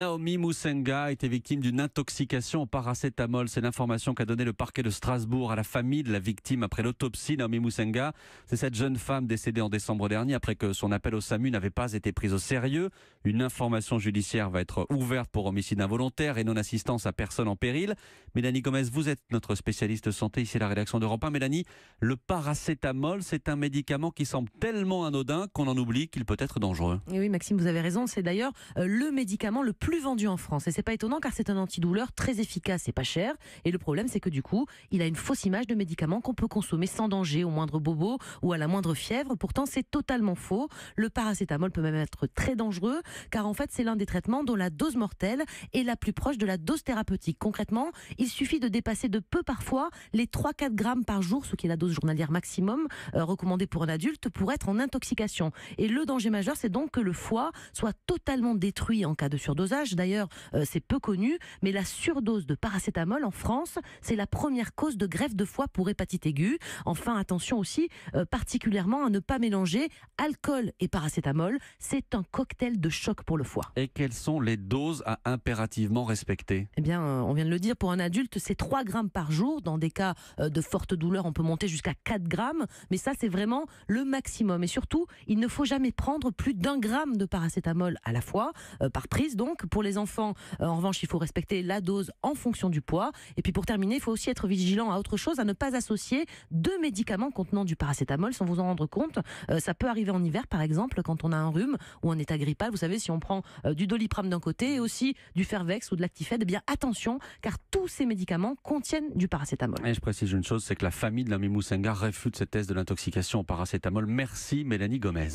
Naomi Musenga a été victime d'une intoxication au paracétamol. C'est l'information qu'a donnée le parquet de Strasbourg à la famille de la victime après l'autopsie. Naomi Musenga, c'est cette jeune femme décédée en décembre dernier après que son appel au SAMU n'avait pas été pris au sérieux. Une information judiciaire va être ouverte pour homicide involontaire et non-assistance à personne en péril. Mélanie Gomez, vous êtes notre spécialiste santé ici à la rédaction d'Europe 1. Mélanie, le paracétamol, c'est un médicament qui semble tellement anodin qu'on en oublie qu'il peut être dangereux. Et oui, Maxime, vous avez raison. C'est d'ailleurs le médicament le plus vendu en France. Et c'est pas étonnant car c'est un antidouleur très efficace et pas cher. Et le problème, c'est que du coup, il a une fausse image de médicament qu'on peut consommer sans danger, au moindre bobo ou à la moindre fièvre. Pourtant, c'est totalement faux. Le paracétamol peut même être très dangereux car en fait, c'est l'un des traitements dont la dose mortelle est la plus proche de la dose thérapeutique. Concrètement, il suffit de dépasser de peu parfois les 3-4 grammes par jour, ce qui est la dose journalière maximum recommandée pour un adulte pour être en intoxication. Et le danger majeur, c'est donc que le foie soit totalement détruit en cas de surdosage. D'ailleurs, c'est peu connu, mais la surdose de paracétamol en France, c'est la première cause de greffe de foie pour hépatite aiguë. Enfin, attention aussi, particulièrement à ne pas mélanger alcool et paracétamol. C'est un cocktail de choc pour le foie. Et quelles sont les doses à impérativement respecter ? Eh bien, on vient de le dire, pour un adulte, c'est 3 grammes par jour. Dans des cas de forte douleur, on peut monter jusqu'à 4 grammes. Mais ça, c'est vraiment le maximum. Et surtout, il ne faut jamais prendre plus d'1 gramme de paracétamol à la fois, par prise donc. Pour les enfants, en revanche, il faut respecter la dose en fonction du poids. Et puis pour terminer, il faut aussi être vigilant à autre chose, à ne pas associer 2 médicaments contenant du paracétamol sans vous en rendre compte. Ça peut arriver en hiver, par exemple, quand on a un rhume ou un état grippal. Vous savez, si on prend du Doliprane d'un côté et aussi du Fervex ou de l'Actifed, eh bien attention, car tous ces médicaments contiennent du paracétamol. Et je précise une chose, c'est que la famille de Naomi Musenga réfute cette thèse de l'intoxication au paracétamol. Merci Mélanie Gomez.